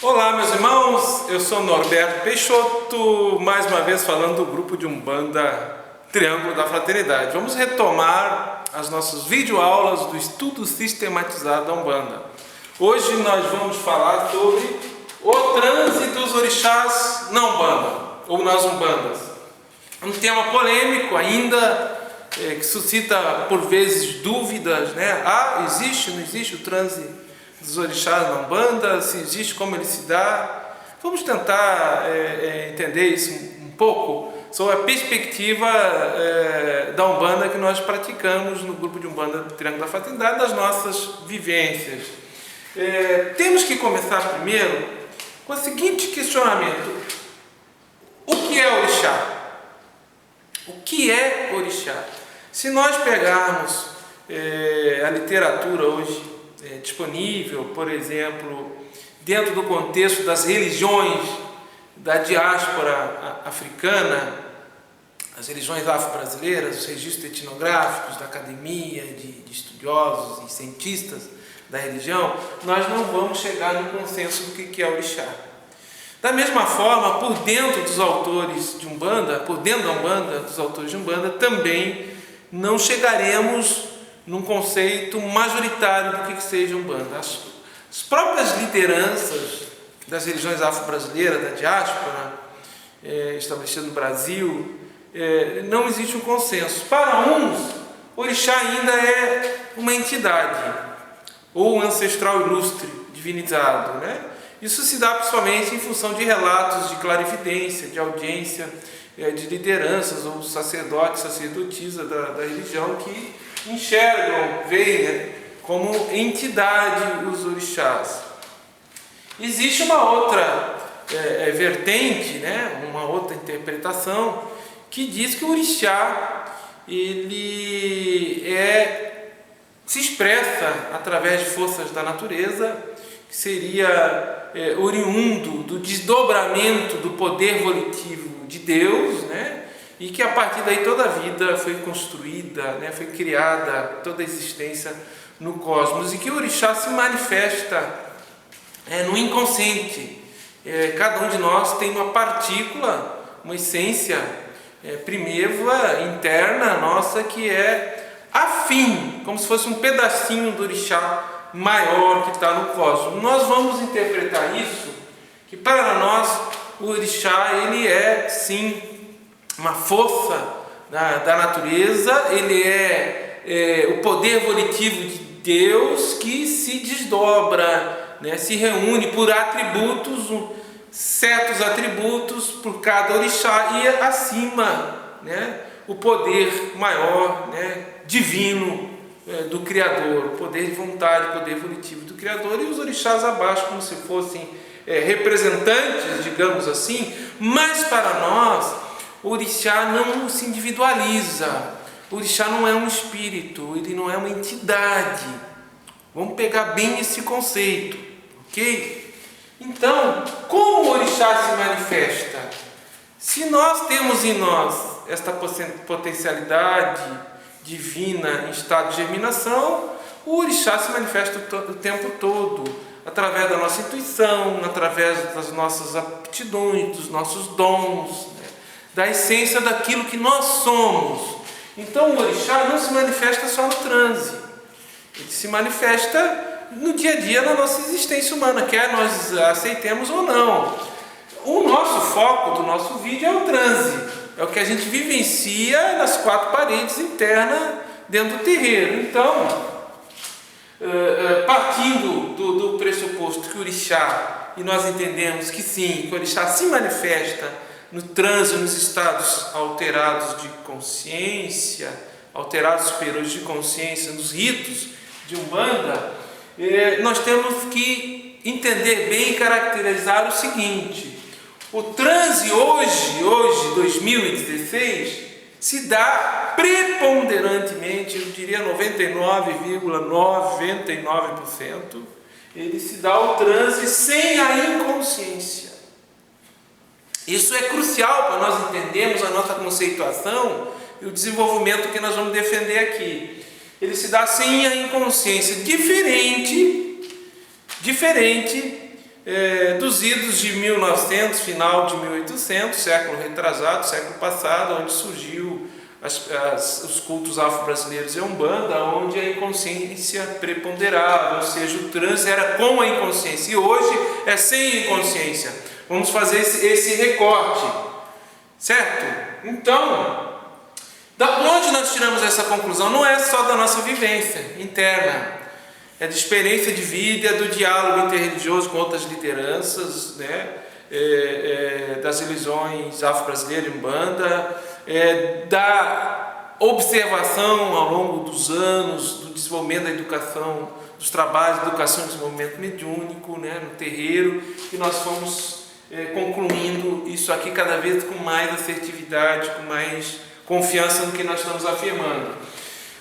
Olá, meus irmãos, eu sou Norberto Peixoto, mais uma vez falando do grupo de Umbanda Triângulo da Fraternidade. Vamos retomar as nossas videoaulas do estudo sistematizado da Umbanda. Hoje nós vamos falar sobre o trânsito dos orixás na Umbanda, ou nas Umbandas. Um tema polêmico ainda, que suscita por vezes dúvidas, né? Existe ou não existe o trânsito dos orixás na Umbanda? Se existe, como ele se dá? Vamos tentar entender isso um pouco sobre a perspectiva da Umbanda que nós praticamos no grupo de Umbanda Triângulo da Fraternidade, das nossas vivências. Temos que começar primeiro com o seguinte questionamento: o que é orixá? O que é orixá? Se nós pegarmos a literatura hoje disponível, por exemplo, dentro do contexto das religiões da diáspora africana, as religiões afro-brasileiras, os registros etnográficos da academia, de estudiosos e cientistas da religião, nós não vamos chegar no consenso do que é orixá. Da mesma forma, por dentro dos autores de Umbanda, por dentro da Umbanda, dos autores de Umbanda, também não chegaremos num conceito majoritário do que seja Umbanda. As próprias lideranças das religiões afro-brasileiras, da diáspora, estabelecida no Brasil, não existe um consenso. Para uns, orixá ainda é uma entidade, ou um ancestral ilustre, divinizado, né? Isso se dá principalmente em função de relatos de clarividência, de audiência, de lideranças ou sacerdotes, sacerdotisas da religião que enxergam, veem como entidade os orixás. Existe uma outra vertente, né? Uma outra interpretação que diz que o orixá ele se expressa através de forças da natureza, que seria oriundo do desdobramento do poder volitivo de Deus, né? E que a partir daí toda a vida foi construída, né? Foi criada, toda a existência no cosmos, e que o orixá se manifesta no inconsciente. Cada um de nós tem uma partícula, uma essência primeva, interna nossa, que é afim, como se fosse um pedacinho do orixá maior que está no cosmos. Nós vamos interpretar isso, que para nós o orixá ele é sim uma força da natureza, ele é o poder volitivo de Deus que se desdobra, né, se reúne por atributos, certos atributos por cada orixá, e acima, né, o poder maior, né, divino do Criador, o poder de vontade, o poder volitivo do Criador, e os orixás abaixo como se fossem representantes, digamos assim. Mas para nós o orixá não se individualiza, o orixá não é um espírito, ele não é uma entidade. Vamos pegar bem esse conceito, ok? Então, como o orixá se manifesta? Se nós temos em nós esta potencialidade divina em estado de germinação, o orixá se manifesta o tempo todo, através da nossa intuição, através das nossas aptidões, dos nossos dons, né? Da essência daquilo que nós somos. Então o orixá não se manifesta só no transe, ele se manifesta no dia a dia, na nossa existência humana, quer nós aceitemos ou não. O nosso foco do nosso vídeo é o transe, é o que a gente vivencia nas quatro paredes internas dentro do terreiro. Então, partindo do pressuposto que o orixá, e nós entendemos que sim, que o orixá se manifesta no transe, nos estados alterados de consciência, alterados superiores de consciência, nos ritos de Umbanda, nós temos que entender bem e caracterizar o seguinte: o transe hoje, 2016, se dá preponderantemente, eu diria 99,99%, ele se dá o transe sem a inconsciência. Isso é crucial para nós entendermos a nossa conceituação e o desenvolvimento que nós vamos defender aqui. Ele se dá sem a inconsciência, diferente dos idos de 1900, final de 1800, século retrasado, século passado, onde surgiu os cultos afro-brasileiros e a Umbanda, onde a inconsciência preponderava, ou seja, o transe era com a inconsciência, e hoje é sem inconsciência. Vamos fazer esse recorte, certo? Então, da onde nós tiramos essa conclusão? Não é só da nossa vivência interna, é de experiência de vida, do diálogo interreligioso com outras lideranças, né? Das religiões afro-brasileiras e Umbanda, da observação ao longo dos anos do desenvolvimento da educação, dos trabalhos de educação e desenvolvimento mediúnico, né, no terreiro, e nós fomos concluindo isso aqui cada vez com mais assertividade, com mais confiança no que nós estamos afirmando.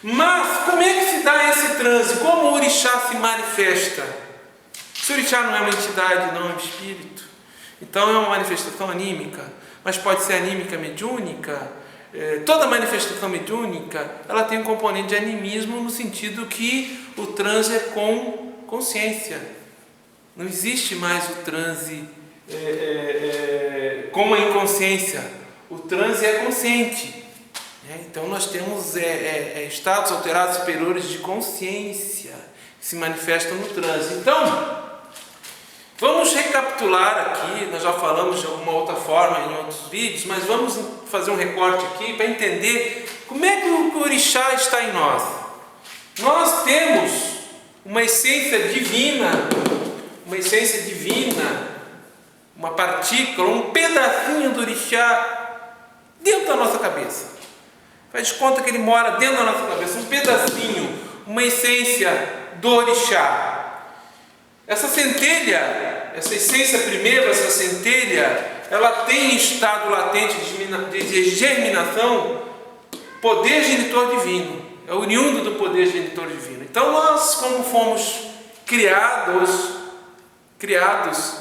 Mas como é que se dá esse transe? Como o orixá se manifesta? Se o orixá não é uma entidade, não é um espírito, então é uma manifestação anímica, mas pode ser anímica mediúnica. Toda manifestação mediúnica, ela tem um componente de animismo no sentido que o transe é com consciência. Não existe mais o transe com a inconsciência. O transe é consciente. Então nós temos estados alterados superiores de consciência que se manifestam no transe. Então, vamos recapitular aqui, nós já falamos de alguma outra forma em outros vídeos, mas vamos fazer um recorte aqui para entender como é que o orixá está em nós. Nós temos uma essência divina, uma partícula, um pedacinho do orixá dentro da nossa cabeça. Faz de conta que ele mora dentro da nossa cabeça, um pedacinho, uma essência do orixá. Essa centelha, essa essência primeira, essa centelha, ela tem estado latente de germinação, poder genitor divino, é oriundo do poder genitor divino. Então nós, como fomos criados,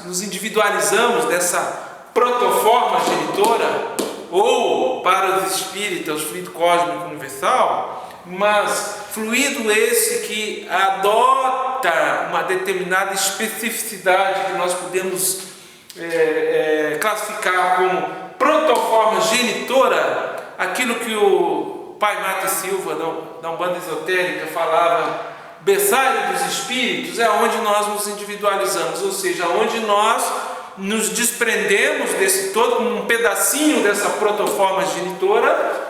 nos individualizamos dessa protoforma genitora, ou para os espíritas, o fluido cósmico universal, mas fluido esse que adota uma determinada especificidade que nós podemos classificar como protoforma genitora, aquilo que o Pai Mate Silva da Umbanda Esotérica falava, berçário dos espíritos, é onde nós nos individualizamos, ou seja, onde nós nos desprendemos desse todo, um pedacinho dessa protoforma genitora,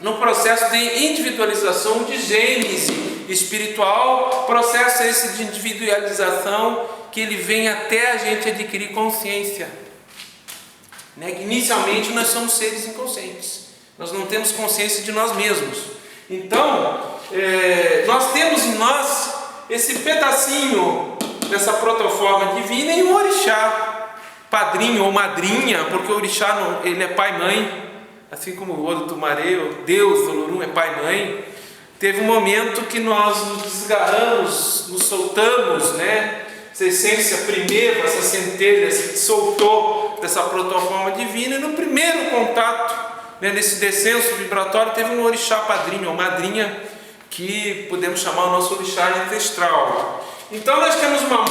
no processo de individualização, de gênese espiritual, processo esse de individualização que ele vem até a gente adquirir consciência. Inicialmente nós somos seres inconscientes, nós não temos consciência de nós mesmos. Então, nós temos em nós esse pedacinho dessa protoforma divina e um orixá, padrinho ou madrinha, porque o orixá ele é pai e mãe, assim como o Odutumaré, o Deus Olorum é pai e mãe. Teve um momento que nós nos desgarramos, nos soltamos, né? Essa essência primeira, essa centelha se soltou dessa protoforma divina, e no primeiro contato, né, nesse descenso vibratório, teve um orixá padrinho ou madrinha, que podemos chamar o nosso orixá ancestral. Então nós temos uma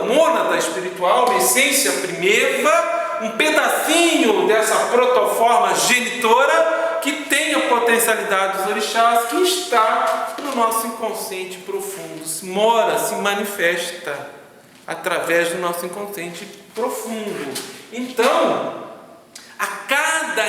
mônada espiritual, uma essência primeva, um pedacinho dessa protoforma genitora que tem a potencialidade dos orixás, que está no nosso inconsciente profundo, se manifesta através do nosso inconsciente profundo. Então, a cada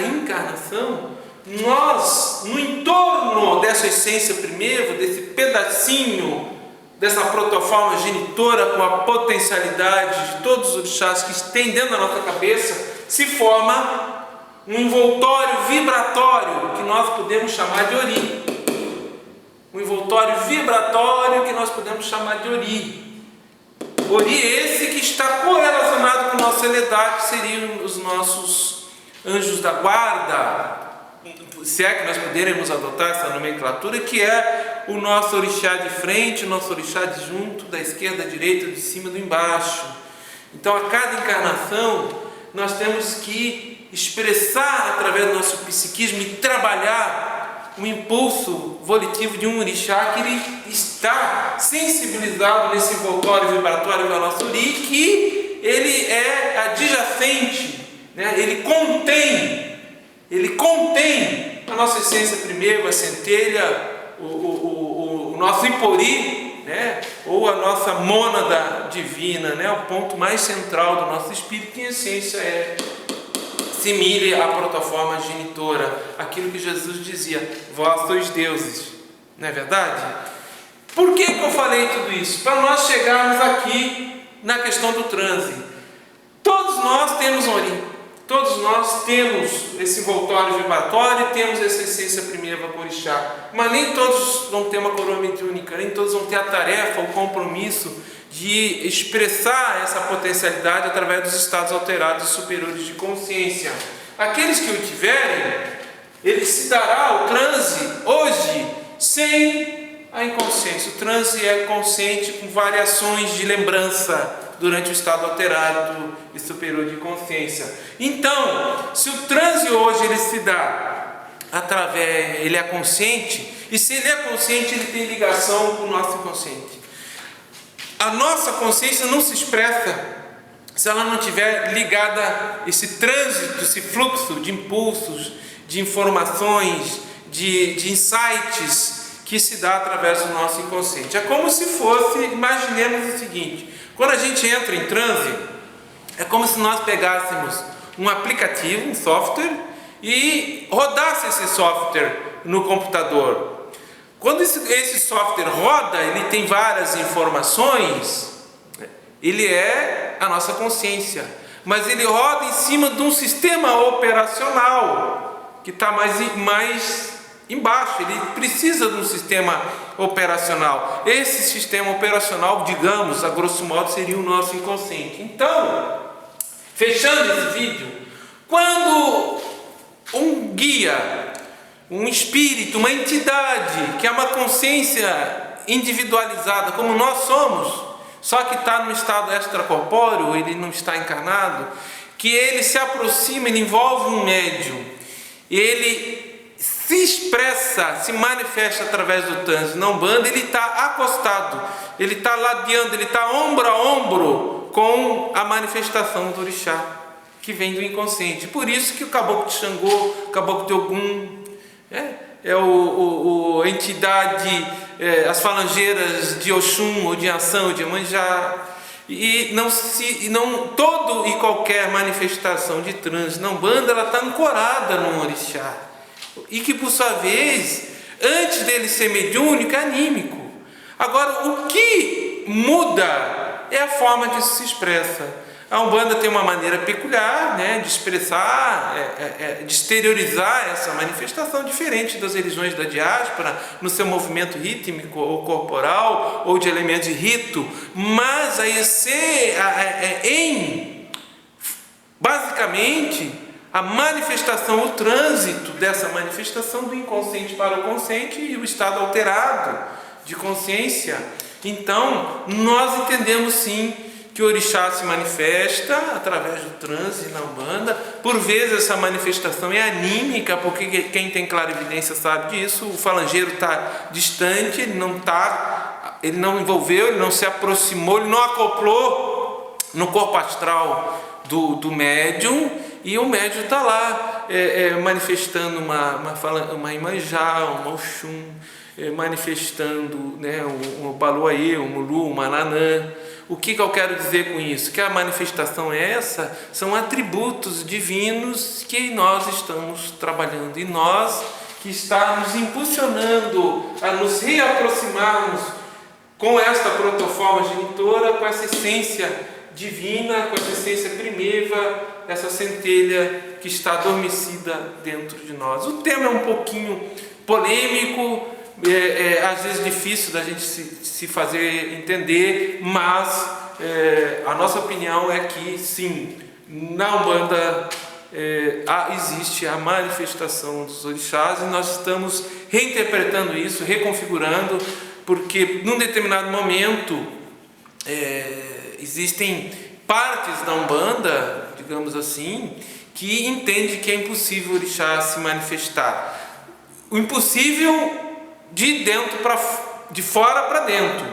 encarnação, nós, no entorno dessa essência primeva, desse pedacinho, dessa protoforma genitora com a potencialidade de todos os orixás que tem dentro da nossa cabeça, se forma um envoltório vibratório que nós podemos chamar de Ori. Um envoltório vibratório que nós podemos chamar de Ori. Ori esse que está correlacionado com a nossa eleidade, que seriam os nossos anjos da guarda, se é que nós poderemos adotar essa nomenclatura, que é o nosso orixá de frente, o nosso orixá de junto, da esquerda à direita, de cima do embaixo. Então, a cada encarnação, nós temos que expressar através do nosso psiquismo e trabalhar o impulso volitivo de um orixá que ele está sensibilizado nesse envoltório vibratório da nossa uri, que ele é adjacente, né? Ele contém a nossa essência primeiro, a centelha, o nosso ipori, né? Ou a nossa mônada divina, né? O ponto mais central do nosso espírito, que em essência é simile à protoforma genitora, aquilo que Jesus dizia: vós sois deuses, não é verdade? Por que eu falei tudo isso? Para nós chegarmos aqui na questão do transe. Todos nós temos ori, todos nós temos esse envoltório vibratório, temos essa essência primeira orixá, mas nem todos vão ter uma coroa mediúnica, nem todos vão ter a tarefa, o compromisso de expressar essa potencialidade através dos estados alterados superiores de consciência. Aqueles que o tiverem, ele se dará o transe hoje sem a inconsciência. O transe é consciente com variações de lembrança durante o estado alterado e superior de consciência. Então, se o transe hoje ele se dá através, ele é consciente, e se ele é consciente, ele tem ligação com o nosso inconsciente. A nossa consciência não se expressa se ela não tiver ligada esse trânsito, esse fluxo de impulsos, de informações, de insights que se dá através do nosso inconsciente. É como se fosse, imaginemos o seguinte: quando a gente entra em transe, é como se nós pegássemos um aplicativo, um software, e rodasse esse software no computador. Quando esse software roda, ele tem várias informações, ele é a nossa consciência, mas ele roda em cima de um sistema operacional que está mais embaixo. Ele precisa de um sistema operacional. Esse sistema operacional, digamos, a grosso modo, seria o nosso inconsciente. Então, fechando esse vídeo, quando um guia, um espírito, uma entidade que é uma consciência individualizada como nós somos, só que está no estado extracorpóreo, ele não está encarnado, que ele se aproxima, ele envolve um médium, ele se expressa, se manifesta através do transe na Umbanda, ele está acostado, ele está ladeando, ele está ombro a ombro com a manifestação do orixá, que vem do inconsciente. Por isso que o caboclo de Xangô, o caboclo de Ogum, a entidade, as falangeiras de Oxum, ou de Ansan, ou de Iemanjá, e não todo e qualquer manifestação de transe na Umbanda, ela está ancorada no orixá, e que por sua vez, antes dele ser mediúnico, é anímico. Agora, o que muda é a forma que isso se expressa. A Umbanda tem uma maneira peculiar, né, de expressar, de exteriorizar essa manifestação, diferente das religiões da diáspora, no seu movimento rítmico ou corporal, ou de elementos de rito, mas basicamente, a manifestação, o trânsito dessa manifestação do inconsciente para o consciente e o estado alterado de consciência. Então, nós entendemos sim que o orixá se manifesta através do transe na Umbanda. Por vezes essa manifestação é anímica, porque quem tem clarividência sabe disso. O falangeiro está distante, ele não envolveu, ele não se aproximou, ele não acoplou no corpo astral do médium, e o médium está lá manifestando uma Iemanjá, uma Oxum, manifestando, né, um Baloaê, um Mulu, uma Nanã. O que eu quero dizer com isso? Que a manifestação são atributos divinos que nós estamos trabalhando, e nós que estamos impulsionando a nos reaproximarmos com esta protoforma genitora, com essa essência divina, com essa essência primitiva, essa centelha que está adormecida dentro de nós. O tema é um pouquinho polêmico, às vezes difícil da gente se fazer entender, mas a nossa opinião é que sim, na Umbanda existe a manifestação dos orixás, e nós estamos reinterpretando isso, reconfigurando, porque num determinado momento existem partes da Umbanda, digamos assim, que entende que é impossível o orixá se manifestar. O impossível de fora para dentro,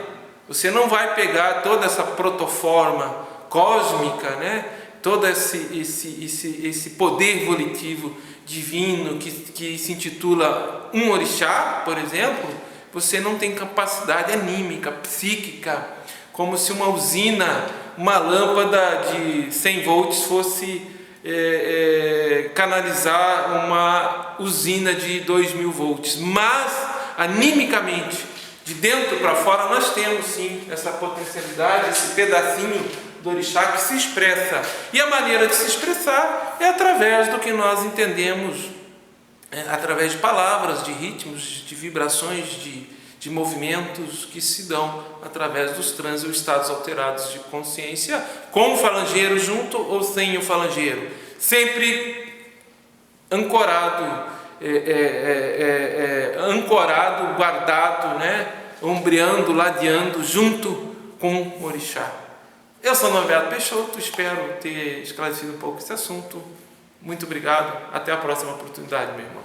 Você não vai pegar toda essa protoforma cósmica, né? Todo esse poder volitivo divino que se intitula um orixá, por exemplo. Você não tem capacidade anímica, psíquica, como se uma usina, uma lâmpada de 100 volts fosse canalizar uma usina de 2000 volts. Mas, animicamente, de dentro para fora, nós temos sim essa potencialidade, esse pedacinho do orixá que se expressa. E a maneira de se expressar é através do que nós entendemos, através de palavras, de ritmos, de vibrações, de movimentos que se dão através dos transes ou estados alterados de consciência, com o falangeiro junto ou sem o falangeiro, sempre ancorado, guardado, né? Ombreando, ladeando, junto com o orixá. Eu sou Norberto Peixoto, espero ter esclarecido um pouco esse assunto. Muito obrigado, até a próxima oportunidade, meu irmão.